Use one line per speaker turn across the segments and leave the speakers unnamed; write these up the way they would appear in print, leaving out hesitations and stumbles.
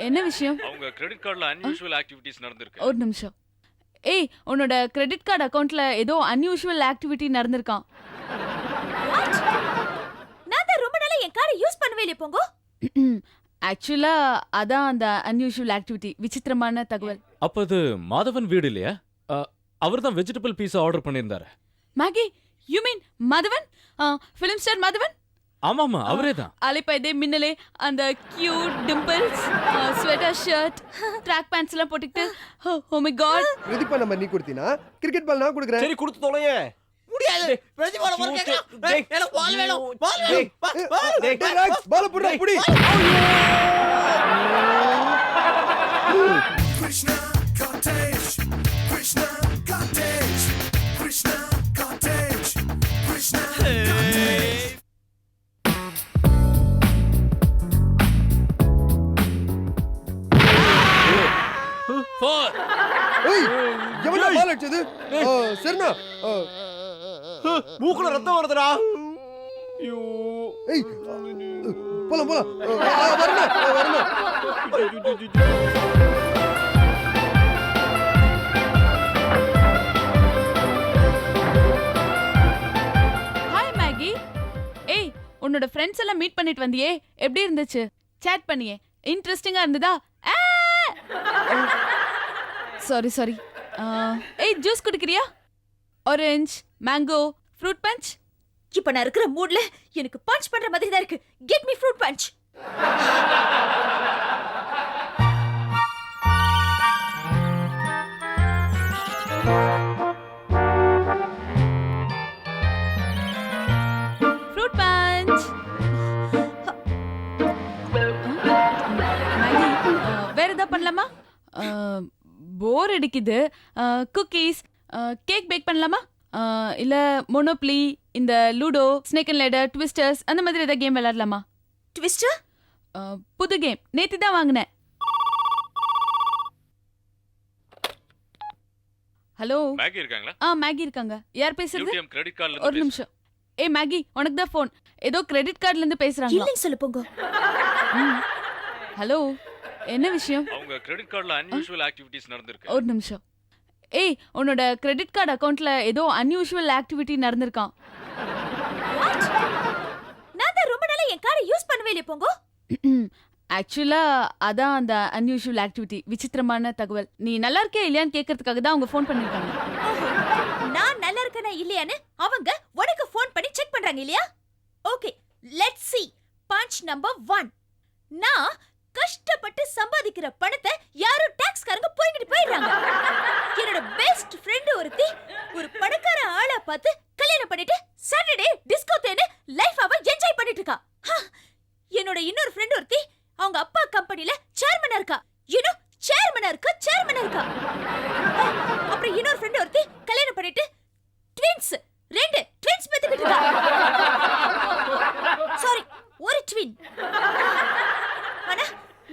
என்ன விஷயம்?
அவங்க கிரெடிட் கார்டுல அன்யூஷுவல் ஆக்டிவிட்டீஸ் நடந்திருக்கு.
ஒரு நிமிஷம். ஏய், உன்னோட கிரெடிட் கார்டு அக்கவுண்ட்ல ஏதோ அன்யூஷுவல் ஆக்டிவிட்டி நடந்திருக்காம்.
நான் தான் ரொம்ப நாளா என் கார்டை யூஸ் பண்ணவே இல்லையே போங்கோ.
ஆக்சுவலா அதான் அந்த அன்யூஷுவல் ஆக்டிவிட்டி. விசித்திரமான தகவல்.
அப்ப அது மாதவன் வீடு இல்லையா? அவர்தான் வெஜிடபிள் பீஸா ஆர்டர் பண்ணியிருந்தாரு.
Maggie, you mean Madhavan? Film star Madhavan?
ஆமாமா, அவரே தான்.
அலைப்பைதே மின்னலே அந்த cute dimples, sweater shirt, track pants எல்லாம் போட்டுக்கிட்டு, oh my God.
Pratibha number நீ கொடுத்தீனா? கிரிக்கெட் பால் நான் கொடுக்குறேன்.
சரி கொடுத்து தொலையே.
முடியாது. பிரதீபா நம்பர் கேக்குறேன். எனக்கு பால் வேணும். பால் வேணும்.
ரிலாக்ஸ். பால் புடி புடி.
Krishna Cottage, Krishna Cottage, Krishna Cottage, Krishna Cottage.
ஏய், எவன்டா பால் அடிச்சது? சர்னா.
மூக்குல ரத்தம் வருதுடா. ஐயோ.
ஏய், போலாம் போலாம். வரணும்.
Hi Maggi. ஏய், உன்னோட ஃப்ரெண்ட்ஸ் எல்லாம் மீட் பண்ணிட்டு வந்தியே, எப்படி இருந்துச்சு? சாட் பண்ணியே, இன்ட்ரெஸ்டிங்கா இருந்ததா? சாரி. ஏய், ஜூஸ் குடிக்கிறியா? Orange, mango, fruit punch.
இப்ப நான் இருக்கிற மூட்ல எனக்கு பஞ்ச் பண்ற மாதிரி தான் இருக்கு. Get me fruit punch.
Fruit punch. Maggie, வேற ஏதாவது பண்ணலாமா? போர் அடிக்குது. குக்கீஸ், கேக் பேக் பண்ணலாமா? இல்ல மோனோப்ளி, இந்த ludo, snake and ladder, twisters அந்த மாதிரி ஏதாவது கேம் விளையாடலாமா?
ட்விஸ்டர்?
புது கேம், நேத்து தான் வாங்கினேன். ஹலோ.
மேகி இருக்காங்களா?
மேகி இருக்காங்க. யார் பேசுறது?
யூடிஎம் கிரெடிட் கார்டுல
ஒரு நிமிஷம். ஏய் மேகி, உனக்கு தான் ஃபோன். ஏதோ கிரெடிட் கார்டுல இருந்து பேசுறாங்க.
இல்லைன்னு சொல்லு போங்கோ.
ஹலோ, என்ன விஷயம்?
அவங்க கிரெடிட் கார்டுல அன்யூஷுவல் ஆக்டிவிட்டீஸ் நடந்திருக்கு.
ஒரு நிமிஷம். ஏய், உன்னோட கிரெடிட் கார்டு அக்கவுண்ட்ல ஏதோ அன்யூஷுவல் ஆக்டிவிட்டி நடந்திருக்காம்.
நான் தான் ரொம்ப நாளா என் கார்டை யூஸ் பண்ணவே இல்லையே போங்கோ.
ஆக்சுவலா அதான் அந்த அன்யூஷுவல் ஆக்டிவிட்டி. விசித்திரமான தகவல். நீ நல்லா இருக்கியா இல்லையான்னு கேட்கறதுக்காக தான் அவங்க ஃபோன் பண்ணிருக்காங்க.
நான் நல்லா இருக்கேனா இல்லையான்னு அவங்க உனக்கு ஃபோன் பண்ணி செக் பண்றாங்க இல்லையா? Okay, let's see. Punch number 1. நான் கஷ்டப்பட்டு சம்பாதிக்கிற பணத்தை யாரோ டாக்ஸ்காரங்க போய்கிட்டு போயிடுறாங்க. என்னோட பெஸ்ட் ஃப்ரெண்ட் ஒருத்தி ஒரு பணக்கார ஆளா பார்த்து கல்யாணம் பண்ணிட்டு சாட்டர்டே டிஸ்கோ தேனு லைஃப் அவ என்ஜாய் பண்ணிட்டு இருக்கா. என்னோட இன்னொரு ஃப்ரெண்ட் ஒருத்தி அவங்க அப்பா கம்பெனில சேர்மனா இருக்கா. சேர்மனா இருக்கா. அப்புறம் இன்னொரு ஃப்ரெண்ட் ஒருத்தி கல்யாணம் பண்ணிட்டு ரெண்டு ட்வின்ஸ் பெத்துக்கிட்டு இருக்கா. சாரி, ஒரு ட்வின். ஆனா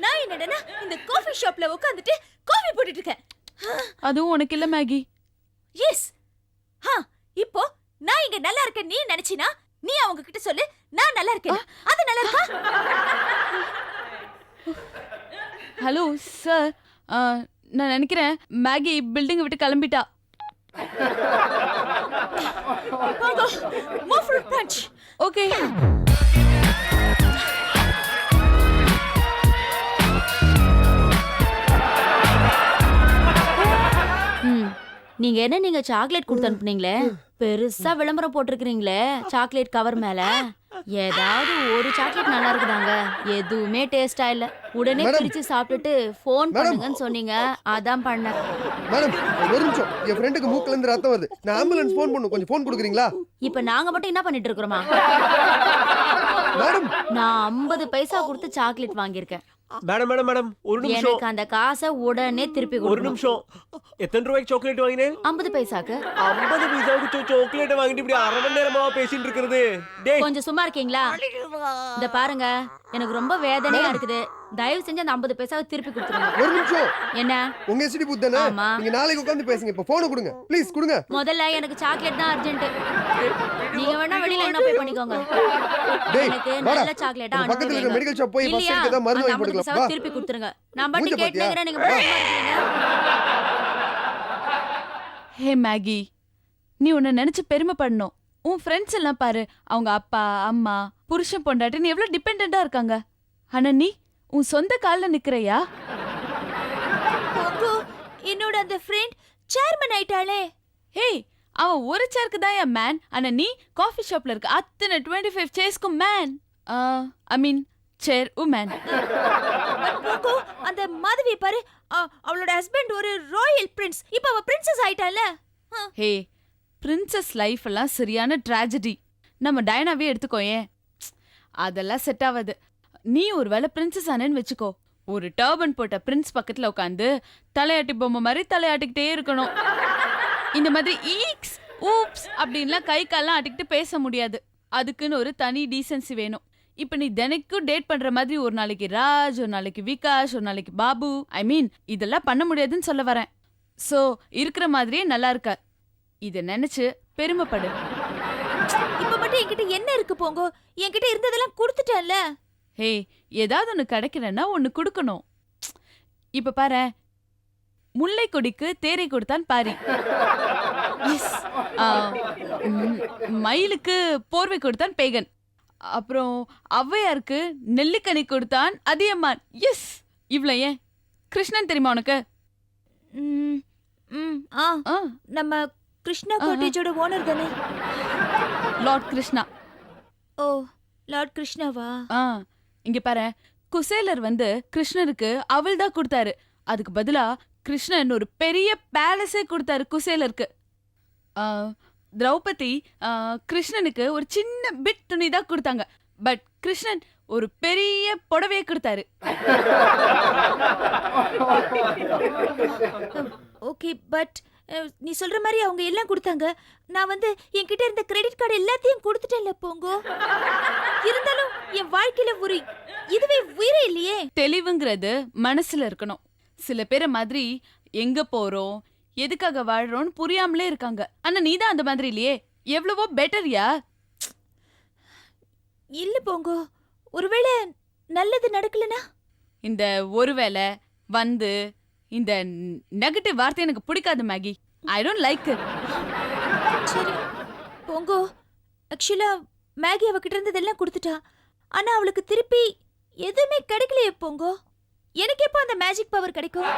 நான் என்னடா இந்த காஃபி ஷாப்ல உட்கார்ந்துட்டு காஃபி போட்டுட்டு இருக்கேன்.
அதுவும் உனக்கு இல்ல மேகி.
எஸ். இப்போ நான் இங்க நல்லா இருக்கேன் நீ நினைச்சினா நீ அவங்க கிட்ட சொல்லு நான் நல்லா இருக்கேன். அது நல்லா இருக்கா?
ஹலோ சார், நான் நினைக்கிறேன் மேகி பில்டிங் விட்டு கிளம்பிட்டா.
More fruit punch.
ஓகே.
நீங்க என்ன நீங்க சாக்லேட் கொடுத்து அனுப்புனீங்களே, பெருசா விளம்பரம் போட்டிருக்கீங்களே சாக்லேட் கவர் மேல. ஏதாவது ஒரு சாக்லேட் நல்லா இருக்குதாங்க? எதுவுமே டேஸ்டா இல்ல. உடனே பிரிச்சு சாப்பிட்டுட்டு ஃபோன் பண்ணுங்கன்னு சொன்னீங்க, அதான் பண்ணேன்.
மேடம், ஒரு நிமிஷம். என் ஃப்ரெண்டுக்கு மூக்குல இருந்து ரத்தம் வருது. நான் ஆம்புலன்ஸ் ஃபோன் பண்ணனும். கொஞ்சம் ஃபோன் கொடுக்குறீங்களா?
இப்ப நாங்க மட்டும் என்ன பண்ணிட்டு இருக்கோமா?
மேடம்,
நான் 50 பைசா கொடுத்து சாக்லேட் வாங்கியிருக்கேன்.
மேடம் ஒரு நிமிஷம்.
எனக்கு அந்த காசை உடனே திருப்பி
ஒரு
கொடுக்கணும்.
நிமிஷம். எத்தனை ரூபாய்க்கு சாக்லேட் வாங்கினேன்?
50 பைசாக்கு.
50 பைசாவுக்கு சாக்லேட் வாங்கிட்டு இப்படி அரை மணி நேரமா பேசிட்டு இருக்கிறது. டேய்,
கொஞ்சம் சும்மா இருக்கீங்களா? இந்த பாருங்க, எனக்கு ரொம்ப வேதனையா இருக்குது. தயவு செஞ்சு அந்த 50 பைசாவை திருப்பி கொடுத்துருங்க.
ஒரு நிமிஷம்.
என்ன?
உங்க எஸ்டி பூத் தானே?
ஆமா.
நீங்க நாளைக்கு உட்கார்ந்து பேசுங்க. இப்ப போன் கொடுங்க. ப்ளீஸ் கொடுங்க.
முதல்ல எனக்கு சாக்லேட் தான் அர்ஜென்ட். நீங்க வேணா வெளியில என்ன போய் பண்ணிக்கோங்க.
டேய்,
எனக்கு
வாடா.
நல்ல சாக்லேட்டா
உங்க பக்கத்துல இருக்க
அனுப்புங்க.
மெடிக்கல் ஷாப் போய் ஃபர்ஸ்ட்
இல்லையா?
எய்ட் ஏதாவது மருந்து
அந்த
வாங்கி
50
போட்டுக்கலாம்.
பைசாவை
வா.
திருப்பி கொடுத்துருங்க. நான் பாட்டு
மூஞ்ச பாத்தியா?
கேட்டுக்கிறேன், நீங்க பேசாம இருக்கீங்க.
ஹே மேகி, நீ உன்னை நினைச்சு பெருமைப்படணும். உன் ஃப்ரெண்ட்ஸ் எல்லாம் பாரு, அவங்க அப்பா அம்மா புருஷன் பொண்டாட்டின்னு எவ்வளவு டிபெண்டா இருக்காங்க. ஆனா நீ உன் சொந்த கால்ல நிக்கிறையா?
போங்கோ, என்னோட அந்த ஃப்ரெண்ட் சேர்மன் ஆயிட்டாளே.
ஹே, அவன் ஒரு சேருக்கு தான் என் மேன். ஆனா நீ காஃபி ஷாப்ல இருக்க அத்தனை 25 சேர்ஸ்க்கும் மேன். ஐ மீன் சேர் உமன்.
போங்கோ, அந்த மாதவி பாரு, அவளோட ஹஸ்பண்ட் ஒரு ராயல் பிரின்ஸ். இப்ப அவ பிரின்சஸ் ஆயிட்டால.
ஹே, பிரின்சஸ் லைஃப் எல்லாம் சரியான ட்ராஜடி. நம்ம டயனாவே எடுத்துக்கோயேன். அதெல்லாம் செட் ஆகாது. நீ ஒருவேளை பிரின்சஸ் ஆனேன்னு வச்சுக்கோ, ஒரு டர்பன் போட்ட பிரின்ஸ் பக்கத்துல உட்காந்து தலையாட்டி பொம்மை மாதிரி தலையாட்டிக்கிட்டே இருக்கணும். இந்த மாதிரி ஈக்ஸ் ஊப்ஸ் அப்படின்லாம் கை கால்லாம் ஆட்டிக்கிட்டு பேச முடியாது. அதுக்குன்னு ஒரு தனி டீசென்சி வேணும். இப்ப நீ தினைக்கும் டேட் பண்ற மாதிரி ஒரு நாளைக்கு ராஜ், ஒரு நாளைக்கு விகாஷ், ஒரு நாளைக்கு பாபு, ஐ மீன் இதெல்லாம் பண்ண முடியாதுன்னு சொல்ல வரேன். சோ இருக்கிற மாதிரியே நல்லா இருக்க. இத நினைச்சு பெருமைப்படு.
இப்ப மட்டும் என்கிட்ட என்ன இருக்கு போங்கோ? என்கிட்ட இருந்ததெல்லாம் கொடுத்துட்டேன்ல.
ஹே, ஏதாவது ஒண்ணு கிடைக்கலன்னா ஒண்ணு கொடுக்கணும். இப்ப பாரு, முல்லை கொடிக்கு தேரை கொடுத்தான் பாரி. எஸ். மயிலுக்கு போர்வை கொடுத்தான் பேகன். அப்புறம் ஔவையாருக்கு நெல்லிக்கனி கொடுத்தான் அதியமான். எஸ். இவ்ளோ ஏன் கிருஷ்ணன் தெரியுமா உனக்கு?
ம், ம், ஆ,
ஆ,
நம்ம கிருஷ்ணா காட்டேஜோட ஓனர் தானே?
லார்ட் கிருஷ்ணா.
ஓ, லார்ட் கிருஷ்ணாவா?
ஆ, இங்க பாரு, குசேலர் வந்து கிருஷ்ணருக்கு அவள் தான் கொடுத்தாரு. அதுக்கு பதிலா கிருஷ்ணன் ஒரு பெரிய பேலஸே கொடுத்தாரு குசேலருக்கு. திரௌபதி கிருஷ்ணனுக்கு ஒரு சின்ன பிட் துணி தான் கொடுத்தாங்க. பட் கிருஷ்ணன் ஒரு பெரிய புடவையே கொடுத்தாரு.
ஓகே, பட் நீ சொல்ற மாதிரி அவங்க எல்லாம் கொடுத்தாங்க. நான் வந்து என்கிட்ட இருந்த கிரெடிட் கார்டு எல்லாத்தையும் கொடுத்துட்டேன்ல போங்கோ. இருந்தாலும் என் வாழ்க்கையில ஒரு இதுவே உயிரே இல்லையே.
தெளிவுங்கிறது மனசுல இருக்கணும். சில பேரை மாதிரி எங்க போறோம், எதுக்காக வாழ்றோம்னு புரியாமலே இருக்காங்க. ஆனா நீதான் அந்த மாதிரி இல்லையே. எவ்வளவோ பெட்டர்யா.
இல்ல போங்கோ, ஒருவேளை நல்லது நடக்கலனா?
இந்த ஒருவேளை வந்து இந்த நெகட்டிவ் வார்த்தை எனக்கு பிடிக்காது Maggi. I don't like it.
சரி போங்கோ, ஆக்சுவலா மேகி அவகிட்ட இருந்ததெல்லாம் கொடுத்துட்டா. ஆனா அவளுக்கு திருப்பி எதுவுமே கிடைக்கலையே போங்கோ. எனக்கு எப்போ அந்த மேஜிக் பவர் கிடைக்கும்?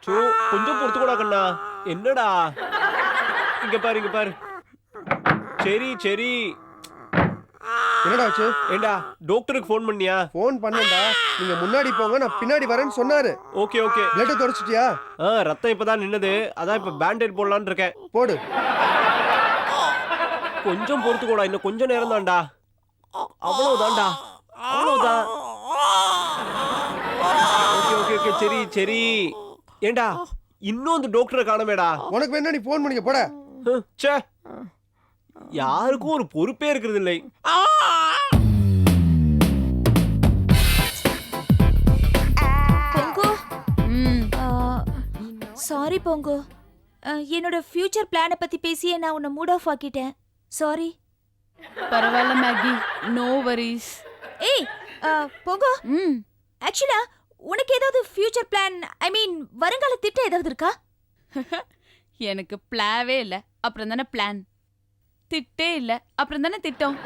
சோ கொஞ்சம் பொறுத்துக்கோடா கண்ணா. என்னடா இங்க பாரு, இங்க பாரு. சரி சரி.
என்னடா ஆச்சு?
ஏண்டா டாக்டருக்கு ஃபோன் பண்ணியா?
போன் பண்ணேன்டா. நீங்க முன்னாடி போங்க, நான் பின்னாடி வரேன்னு சொன்னாரு.
Okay okay.
பிளட் தொடச்சிட்டியா?
ரத்தம் இப்பதான் நின்னது. அதான் இப்ப பேண்டேட் போடலான்னு இருக்கேன்.
போடு.
கொஞ்சம் பொறுத்துக்கோடா, இன்னும் கொஞ்ச நேரம் தான்டா. அவ்வளவுதான்டா, அவ்வளவுதான். Okay okay okay. சரி சரி. ஏண்டா இன்னும் அந்த டாக்டரை காணமேடா.
உனக்கு வேணா நீ போன் பண்ணிக்க போட.
ச்சே, யாருக்கும் ஒரு பொறுப்பே இருக்கிறது இல்லை.
போங்கோ,
ம்,
சாரி போங்கோ. என்னோட ஃபியூச்சர் பிளானை பத்தி பேசியே நான் உன்னை மூட் ஆஃப் ஆக்கிட்டேன். சாரி.
பரவாயில்ல மேகி, நோ வரிஸ்.
ஏய் போங்கோ,
ம்,
ஆக்சுவலா உனக்கு ஏதாவது ஃபியூச்சர் பிளான், ஐ மீன் வருங்கால திட்டம் ஏதாவது இருக்கா?
எனக்கு பிளாவே இல்ல, அப்புறம் தானே பிளான். திட்டே இல்ல, அப்புறம் தானே திட்டம்.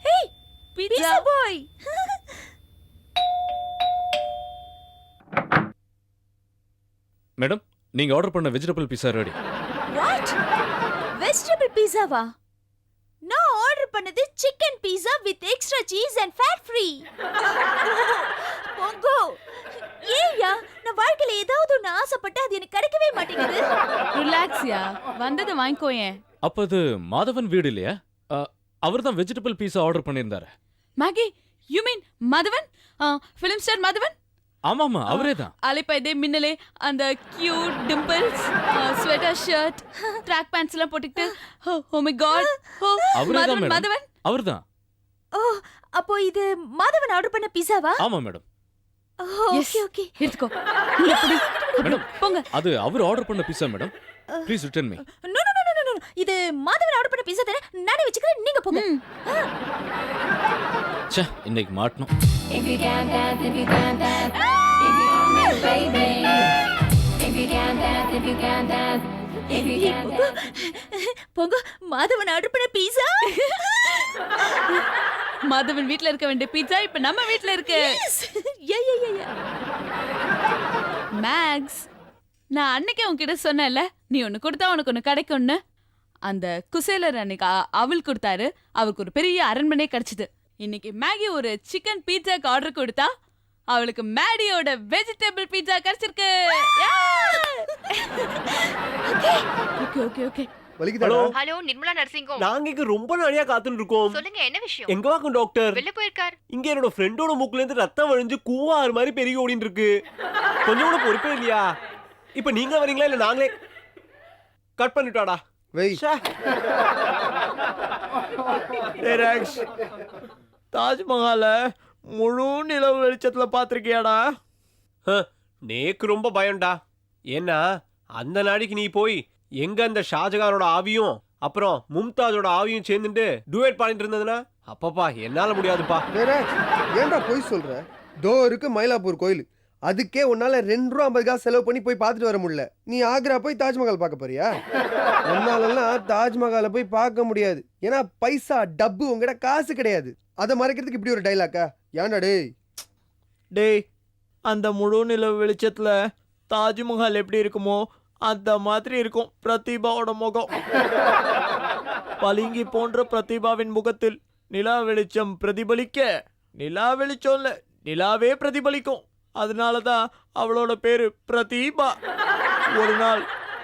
Hey pizza boy.
மேடம், நீங்க ஆர்டர் பண்ண vegetable pizza ready.
What? Vegetable பீஸாவா? நான் ஆர்டர் பண்ணது chicken pizza with extra cheese and fat free. போங்கோ, ஏய்யா, நான் வாழ்க்கையில ஏதாவது ஒன்று ஆசைப்பட்டு அது எனக்கு கிடைக்கவே மாட்டேங்குது.
ரிலாக்ஸ்யா, வந்ததை வாங்கிக்கோயேன்.
அப்ப அது மாதவன் வீடு இல்லையா? அவர் தான் வெஜிடபிள் பீஸா ஆர்டர் பண்ணியிருந்தாரு.
Maggie, you mean Madhavan? Film star Madhavan?
ஆமாமா அவரே தான்.
அலைப்பாய்தே மின்னலே அந்த cute dimples sweater shirt track pants எல்லாம் போட்டுக்கிட்டு ஓ மை காட் ஓ
அவரே தான்
மாதவன்
மேடம்.
மாதவன்
அவர்தான்.
ஓ அப்போ இது மாதவன் ஆர்டர் பண்ண பீஸாவா?
ஆமா மேடம்.
Okay okay.
எடுத்துக்கோ இங்க புடி.
மேடம்
போங்க.
அது அவர் ஆர்டர் பண்ண pizza madam. Please return me.
No no no no no இது மாதவன் ஆர்டர் பண்ண பீஸா தானே, நானே வச்சுக்கிறேன், நீங்க போங்க.
ச்சே இன்னைக்கு மாட்டணும்.
If you can dance, if you can dance, if you can dance, baby. If you can dance, if you can dance, if you can dance.
போங்க, மாதவன் ஆர்டர் பண்ண பீஸா.
மாதவன் வீட்ல இருக்க வேண்டிய பீட்சா இப்ப நம்ம வீட்ல இருக்கு.
யா யா யா யா.
மேக்ஸ், நான் அன்னைக்கே உன்கிட்ட சொன்னேன்ல, நீ ஒன்னு கொடுத்தா உனக்கு ஒன்னு கிடைக்கும்னு. அந்த குசேலர் அன்னைக்கு அவள் கொடுத்தாரு, அவருக்கு ஒரு பெரிய அரண்மனை கிடைச்சது. இன்னைக்கு மேகி ஒரு சிக்கன் பீட்சாக்கு ஆர்டர் கொடுத்தா அவளுக்கு மேடியோட வெஜிடபிள் பீட்சா கிடைச்சிருக்கு. Okay okay okay.
வலிக்குதாடா?
Hello Nirmala nursing home.
நாங்க இங்க ரொம்ப நாளையா காத்துட்டு இருக்கோம்.
சொல்லுங்க என்ன விஷயம்?
எங்க வாக்கும் டாக்டர்?
வெளில போயிருக்கார்.
இங்க என்னோட ஃப்ரெண்டோட மூக்குல இருந்து ரத்தம் வழிஞ்சு கூவாறு மாதிரி பெருகி ஓடிட்டு இருக்கு. கொஞ்சம் கூட பொறுப்பே இல்லையா? இப்ப நீங்க வரீங்களா இல்ல நாங்களே கட் பண்ணிட்டாடா?
வெய்.
டேரக்ஸ், தாஜ்மஹால முழு நிலவு வெளிச்சத்துல பாத்திருக்கியாடா?
நேக்கு ரொம்ப பயம்டா. ஏன்னா அந்த நாளைக்கு நீ போய் எங்க அந்த ஷாஜகானோட ஆவியும் அப்புறம் மும்தாஜோட ஆவியும் சேர்ந்துட்டு டூயட் பாடிட்டு இருந்ததுன்னா அப்பப்பா என்னால முடியாதுப்பா.
ஏன்டா போய் சொல்ற? தோ இருக்கு மயிலாப்பூர் கோயில், அதுக்கே உன்னால 2 ரூபா 50 காசு செலவு பண்ணி போய் பார்த்துட்டு வர முடியல. நீ ஆக்ரா போய் தாஜ்மஹால் பார்க்க போறியா? உன்னாலலாம் தாஜ்மஹாலை போய் பார்க்க முடியாது. ஏன்னா பைசா டப்பு உங்ககிட்ட காசு கிடையாது. அதை மறைக்கிறதுக்கு இப்படி ஒரு டைலாக்கா? ஏன்டா டேய்?
டேய், அந்த முழு நிலவு வெளிச்சத்துல தாஜ்மஹால் எப்படி இருக்குமோ அந்த மாதிரி இருக்கும் பிரதிபாவோட முகம். பளிங்கி போன்ற பிரதிபாவின் முகத்தில் நிலா வெளிச்சம் பிரதிபலிக்க, நிலா வெளிச்சம் இல்ல நிலாவே பிரதிபலிக்கும். அதனாலதான் அவளோட பேரு பிரதீபா. ஒரு நாள்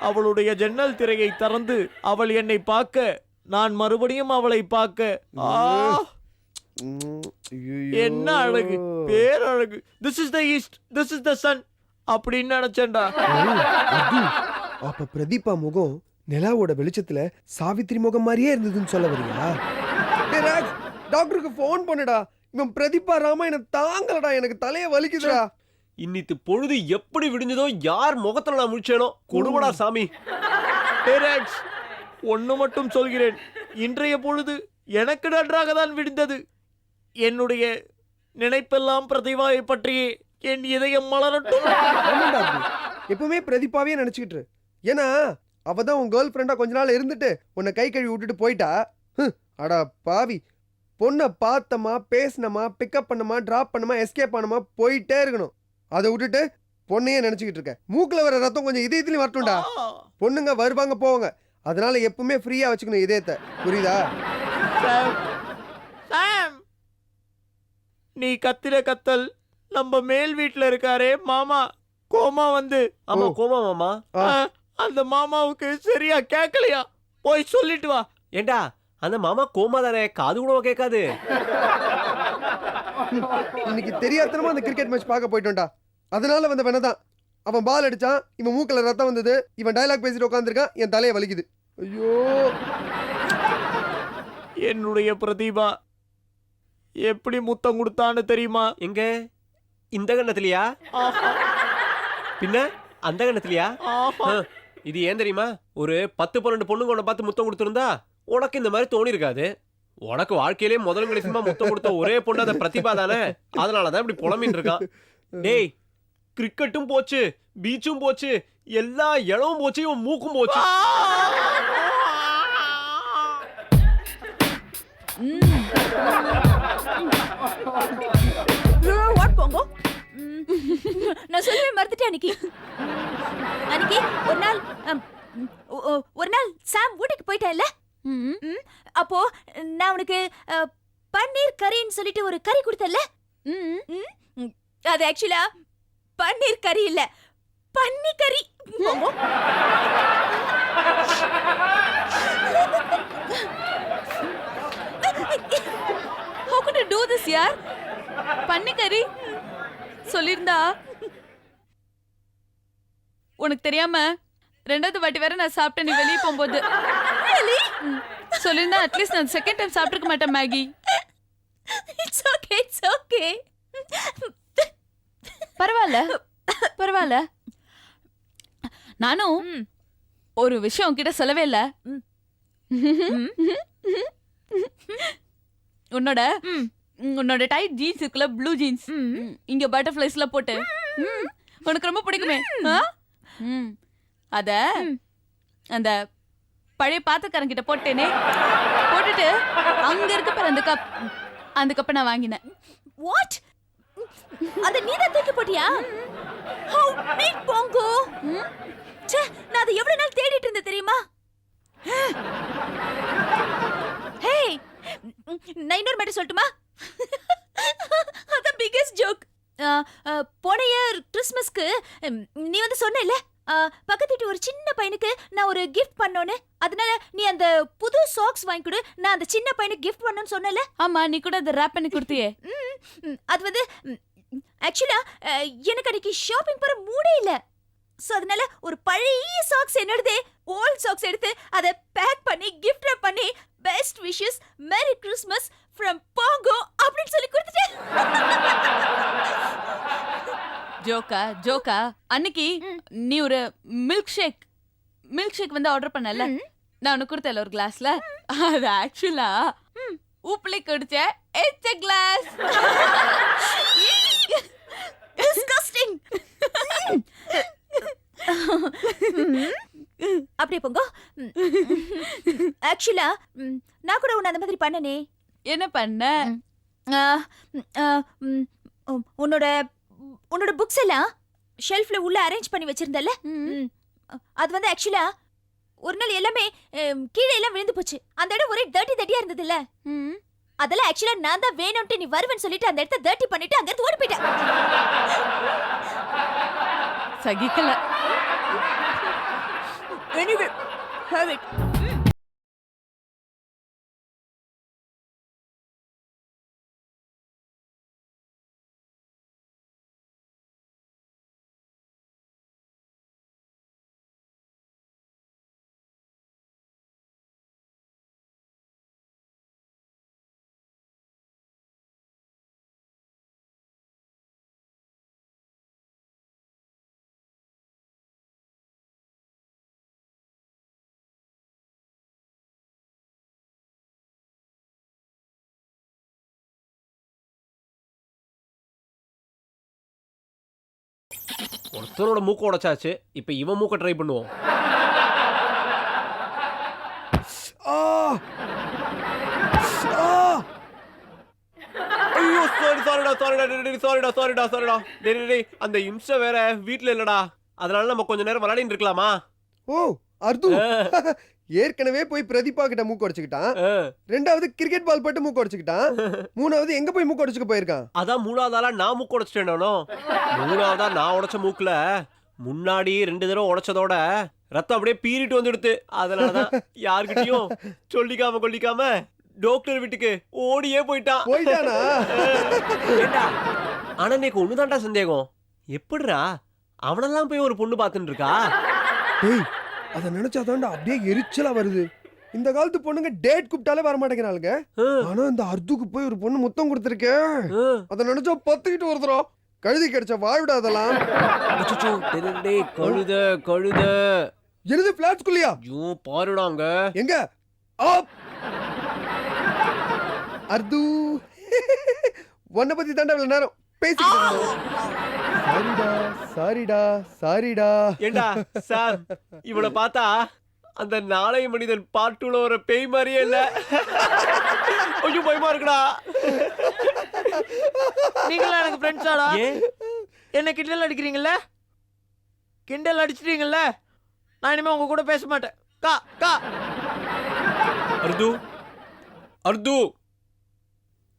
அவளுடைய ஜன்னல் திரையை திறந்து அவள் என்னை பார்க்க, நான் மறுபடியும் அவளை பார்க்க. என்ன அழகு, பேரழகு. This is the east, this is the sun அப்படின்னு நினைச்சேன்டா.
அப்ப பிரதீபா முகம் நிலாவோட வெளிச்சத்துல சாவித்திரி முகம் மாதிரியே இருந்ததுன்னு சொல்ல வரியா? டாக்டருக்கு போன் பண்ணுடா. இவன் பிரதீபா ராமாயணம் தாங்கலடா, எனக்கு தலைய வலிக்குதுடா.
இன்னித்து பொழுது எப்படி விடிஞ்சதோ, யார் முகத்துல நான் முடிச்சேனோ, கொடுமடா சாமி.
டேரக்ஸ், ஒன்னு மட்டும் சொல்கிறேன், இன்றைய பொழுது எனக்கு நன்றாக தான் விடிந்தது. என்னுடைய நினைப்பெல்லாம் பிரதிபாவை பற்றியே என் இதயம் மலரட்டும்.
எப்பவுமே பிரதீபாவே நினைச்சுக்கிட்டு, ஏன்னா அவதான் உன் கேர்ள் ஃப்ரெண்டா கொஞ்ச நாள் இருந்துட்டு உன்னை கை கழுவி விட்டுட்டு போயிட்டா. அடா பாவி, பொண்ணை பார்த்தமா, பேசினமா, பிக்கப் பண்ணமா, டிராப் பண்ணமா, எஸ்கேப் பண்ணமா போயிட்டே இருக்கணும். அதை விட்டுட்டு பொண்ணையே நினைச்சுக்கிட்டு இருக்க. மூக்குல வர ரத்தம் கொஞ்சம் இதயத்துலயும் வரட்டும்டா. பொண்ணுங்க வருவாங்க போவாங்க, அதனால எப்பவுமே ஃப்ரீயா வச்சுக்கணும் இதயத்தை, புரியுதா?
நீ கத்திர கத்தல் நம்ம மேல் வீட்டுல இருக்காரே மாமா கோமா வந்து,
ஆமா கோமா மாமா,
அந்த மாமாவுக்கு சரியா கேட்கலையா? போய் சொல்லிட்டு வா.
ஏண்டா அந்த மாமா கோமா தானே, காது கூட கேட்காது.
இன்னைக்கு தெரியாதனமா அந்த கிரிக்கெட் மேட்ச் பார்க்க போயிட்டோம்டா. அதனால வந்த வேணதான். அவன் பால் அடிச்சான், இவன் மூக்கல ரத்தம் வந்தது, இவன் டயலாக் பேசிட்டு உட்காந்துருக்கான், என் தலையை வலிக்குது. ஐயோ,
என்னுடைய பிரதீபா எப்படி முத்தம் கொடுத்தான்னு தெரியுமா?
எங்க இந்த கண்ணத்திலயா? பின்ன அந்த கண்ணத்திலயா? இது ஏன் தெரியுமா? ஒரு 10-12 பொண்ணுங்க உன்னை பார்த்து முத்தம் கொடுத்துருந்தா உனக்கு இந்த மாதிரி தோணி இருக்காது. உனக்கு வாழ்க்கையிலே முதல் கடைசியமா முத்தம் கொடுத்த ஒரே பொண்ணு அந்த பிரதிபா தானே, அதனாலதான் இப்படி புலம்பின்னு இருக்கான். டேய், கிரிக்கெட்டும் போச்சு, பீச்சும் போச்சு, எல்லா இளவும் போச்சு, இவன் மூக்கும் போச்சு.
வாட் போங்கோ? நான் சொல்லவே மறந்துட்டேன். அன்னைக்கு ஒரு நாள் சாம் ஊட்டிக்கு போயிட்டான்ல, அப்போ நான் உனக்கு பன்னீர் கறின்னு சொல்லிட்டு ஒரு கறி கொடுத்தல. அது ஆக்சுவலா பன்னீர் கறி இல்ல, பன்னி கறி.
How could you do this, yaar? பன்னிக்கறி சொல்லிருந்தா உனக்கு தெரியாம 2வது வாட்டி வேற நான் சாப்பிட்டேன் நீ வெளியே போகும்போது. சொல்லிருந்தா அட்லீஸ்ட் நான் செகண்ட் டைம் சாப்பிட்டுருக்க மாட்டேன் மேகி.
It's okay.
பரவாயில்ல. நானும் ஒரு விஷயம் உன்கிட்ட சொல்லவே இல்ல. உன்னோட டைட் ஜீன்ஸ் இருக்குல்ல, ப்ளூ ஜீன்ஸ், இங்க பட்டர்ஃப்ளைஸ்ல போட்டு உனக்கு ரொம்ப பிடிக்குமே. அத அந்த பழைய பாத்திரக்காரங்கிட்ட போட்டுட்டு அங்க இருக்க பாரு அந்த கப்பை நான் வாங்கினேன்.
வாட்? அத நீ தான் தூக்கி போட்டியா? How big Pongo? ச்சே, நான் அதை எவ்வளவு நாள் தேடிட்டு இருந்தேன் தெரியுமா? ஹே, நான் இன்னொரு மேட்டர் சொல்லட்டுமா? அதான் பிகெஸ்ட் ஜோக். போன இயர் கிறிஸ்மஸ்க்கு நீ வந்து சொன்னேல்ல, பக்கத்து வீட்டு ஒரு சின்ன பையனுக்கு நான் ஒரு கிஃப்ட் பண்ணோன்னு, அதனால நீ அந்த புது சாக்ஸ் வாங்கி கொடு, நான் அந்த சின்ன பையனுக்கு கிஃப்ட் பண்ணணும்னு சொன்னல.
ஆமா, நீ கூட அதை ரேப் பண்ணி கொடுத்தியே.
அது வந்து ஆக்சுவலா எனக்கு அன்னைக்கு ஷாப்பிங் போற மூடே இல்ல. சோ அதனால ஒரு பழைய சாக்ஸ் என்னோடதே ஓல்ட் சாக்ஸ் எடுத்து அதை பேக் பண்ணி கிஃப்ட் ரேப் பண்ணி best wishes merry Christmas from bongo அப்படின்னு சொல்லி கொடுத்துட்டேன்.
ஜோக்கா அன்னைக்கு நீ ஒரு மில்க் ஷேக் வந்து ஆர்டர் பண்ணல, நான் உனக்கு கொடுத்தல ஒரு கிளாஸ்ல. அது ஆக்சுவலா உப்புளி குடிச்ச எச்ச கிளாஸ்.
டிஸ்கஸ்டிங். அப்படியே போங்க. ஆக்சுவலா நான் கூட உன்ன அந்த மாதிரி பண்ணனே.
என்ன பண்ண?
உன்னோட புக்ஸ் எல்லாம் ஷெல்ஃப்ல உள்ள அரேஞ்ச் பண்ணி வச்சிருந்தல. அது வந்து ஆக்சுவலா ஒரு நாள் எல்லாமே கீழே எல்லாம் விழுந்து போச்சு. அந்த இடம் ஒரே டர்ட்டியா இருந்ததுல்ல. அதெல்லாம் ஆக்சுவலா நான் தான் வேணும்ட்டு நீ வருவேன்னு சொல்லிட்டு அந்த இடத்த டர்ட்டி பண்ணிட்டு அங்க இருந்து ஓடி போயிட்டேன்.
சகிக்கல.
Anyway, have it.
ஒருத்தரோட மூக்க உடைச்சாச்சு, இப்ப இவன் மூக்க ட்ரை பண்ணுவோம். ஐயோ, சாரிடா. அந்த இம்சை வேற வீட்ல இல்லடா, அதனால நம்ம கொஞ்ச நேரம் விளையாடிட்டு இருக்கலாமா?
ஓ அர்து, ஏற்கனவே போய் பிரதீபா கிட்ட மூக்கு உடைச்சுக்கிட்டான். 2வது கிரிக்கெட் பால் பட்டு மூக்கு உடைச்சுக்கிட்டான். 3வது எங்க போய் மூக்கு உடைச்சுக்க போயிருக்கான்?
அதான் 3வது ஆளா நான் மூக்கு உடைச்சிட்டேனோ. 3வதா நான் உடைச்ச மூக்குல முன்னாடி 2 தடவை உடைச்சதோட ரத்தம் அப்படியே பீறிட்டு வந்துடுது. அதனாலதான் யார்கிட்டயும் சொல்லிக்காம டாக்டர் வீட்டுக்கு ஓடியே போயிட்டானா? ஆனா எனக்கு ஒண்ணுதான்டா சந்தேகம், எப்படிடா அவனெல்லாம் போய் ஒரு பொண்ணு பாத்துட்டு இருக்கா?
அத நினைச்சாதான்டா அப்படியே எரிச்சலா வருது. இந்த காலத்து பொண்ணுங்க டேட் கூப்பிட்டாலே வர மாட்டேங்கிறாளுங்க. ஆனா இந்த அர்துக்கு போய் ஒரு பொண்ணு முத்தம் கொடுத்திருக்கே, அத நினைச்சா பத்திக்கிட்டு வருதுறோம். கழுதி கிடைச்ச வாய்விட அதெல்லாம்.
கழுத
எழுது பிளாட்ஸ்குள்ளியா?
ஐயோ பாருடாங்க.
எங்க? அர்து, உன்னை பத்தி தாண்டா இவ்வளவு நேரம் பேசிக்கிட்டு. சாரிடா.
ஏண்டா சார், இவளை பார்த்தா அந்த நாளைய மனிதன் பாட்டுல ஒரு பேய் மாதிரியே இல்ல. ஐயோ பயமா இருக்குடா.
நீங்களா எனக்கு ஃப்ரெண்ட்ஸாடா? என்ன கிண்டல் அடிக்கிறீங்கல்ல? கிண்டல் அடிச்சிட்டீங்கல்ல, நான் இனிமே உங்க கூட பேச மாட்டேன். கா
அர்து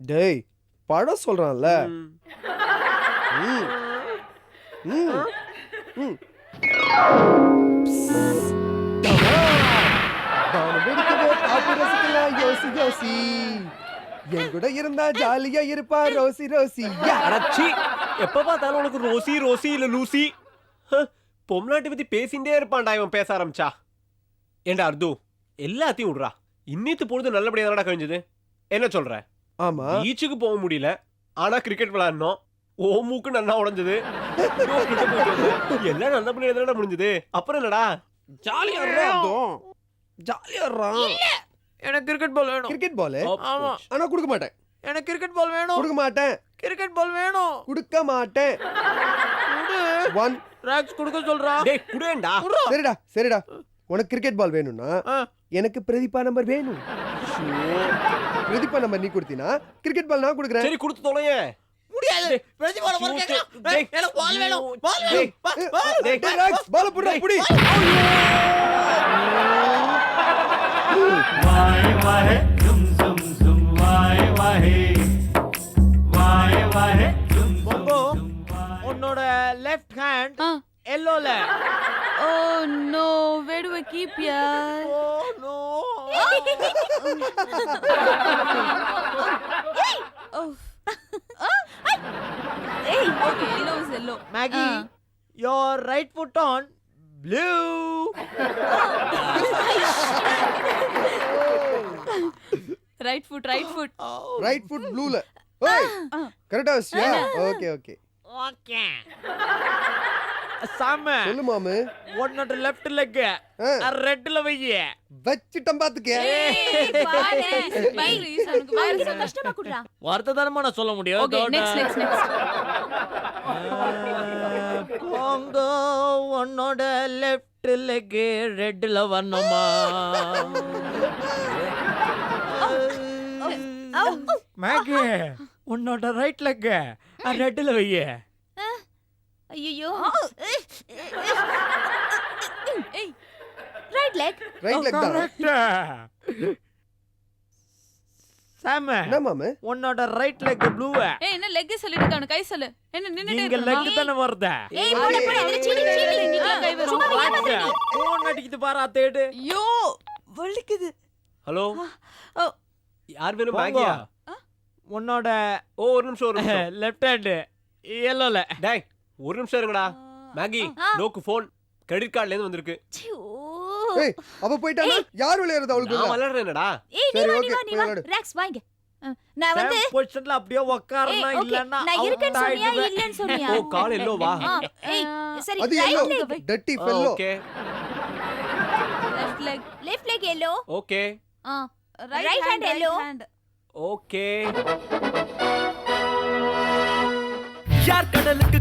டேய், படம் சொல்றான்ல. யோசி என் கூட இருந்தா ஜாலியா இருப்பா ரோசி.
அடச்சி, எப்ப பார்த்தாலும் உனக்கு ரோசி இல்ல லூசி. பொம்னாட்டி பத்தி பேசிட்டே இருப்பான்டா இவன் பேச ஆரம்பிச்சா. ஏண்டா அர்து, எல்லாத்தையும் விடுறா. இன்னித்து பொழுது நல்லபடியா தானடா கழிஞ்சது. என்ன சொல்ற?
ஆமா
பீச்சுக்கு போக முடியல, ஆனா கிரிக்கெட் விளையாடணும். ஓ மூக்கு நல்லா உடைஞ்சது. எல்லாம் நல்லபடியா தானடா முடிஞ்சது. அப்புறம் என்னடா?
ஜாலியா
எனக்கு கிரிக்கெட் பால் வேணும்.
கிரிக்கெட் பால்
ஆமா,
ஆனா கொடுக்க மாட்டேன்.
எனக்கு கிரிக்கெட் பால் வேணும்.
கொடுக்க மாட்டேன்.
கிரிக்கெட் பால் வேணும்.
கொடுக்க மாட்டேன். ஒன்
ராக்ஸ் கொடுக்க சொல்றா.
டேய் குடேண்டா.
சரிடா உனக்கு கிரிக்கெட் பால் வேணும்னா எனக்கு பிரதீபா நம்பர் வேணும். பிரதீபா நம்பர் நீ கொடுத்தீனா கிரிக்கெட் பால் நான் கொடுக்குறேன்.
சரி கொடுத்து தொலையே.
முடியாது. பிரதிபா நம்பர் கேக்குறேன். எனக்கு பால் வேணும். பால் வேணும்.
டேய் ராக்ஸ் பால் புடி புடி.
वाहे वाहे zum zum zum वाहे वाहे वाहे वाहे zum
பொங்கோ, உன்னோட லெஃப்ட் ஹேண்ட் எல்லோல.
Oh no, where do I keep யார்?
Oh no.
Okay, yellow is yellow.
Maggie, your right foot on blue.
Right foot
right foot ப்ளூல. ஓய் கரெக்ட்டா வச்சியா? Okay okay
okay. சாம,
சொல்லு மாமே.
உன்னோட லெஃப்ட் லெக் ரெட்ல வையே.
வச்சிட்டம் பாத்துக்க.
கஷ்டமா குடுறா.
வார்த்தை தானமா நான் சொல்ல முடியும்.
ஓகே, நெக்ஸ்ட்
பொங்கோ, உன்னோட லெஃப்ட் லெக் ரெட்ல வரணுமா? மேகி, உன்னோட ரைட் லெக் ரெட்ல வையே.
ஐயோ. ரைட் லெக்
தான்.
சாம,
என்ன மாமே?
உன்னோட ரைட் லெக் ப்ளூ.
ஏய், என்ன லெக் சொல்லிட்டு இருக்க? கை சொல்லு. என்ன நின்னுட்டே
இங்க
இருக்க?
லெக் தான வருது.
ஏய் போட இதுல சீட்டிங்.
கை வரும்.
சும்மா ஏமாத்துற நீ.
போன் அடிக்குது பாரு அத்தேடு.
ஐயோ, வலிக்குது.
ஹலோ,
ஓ,
யார் வேணும்? மேகியா?
உன்னோட
ஒரு நிமிஷம்
லெஃப்ட் ஹேண்ட் எல்லோல.
டேய் ஒரு நிமிஷம் இருங்கடா. மேகி, நோக்கு ஃபோன் கிரெடிட் கார்டுல இருந்து வந்திருக்கு.
ஏய் அவ போய்ட்டானா? யார் விளையாடுறது அவளுக்கு?
நான் விளையாடுறேன்டா.
ஏய் நீ
சரி,
வா,
ஓகே,
நீ வா.
விளையாடு.
ராக்ஸ் வாங்க. நான் வந்து
பொசிஷன்ல அப்படியே உட்காரனா
ஏய், okay,
இல்லனா
நான் இருக்கேன்னு சொன்னியா இல்லன்னு சொன்னியா?
ஓ கால் எல்லோ வா.
ஏய் சரி,
அது
ரைட்
எல்லோ.
லெக்.
டட்டி ஃபெல்லோ.
Okay
left leg yellow.
Okay
right hand yellow.
Okay.
யார் கடலுக்கு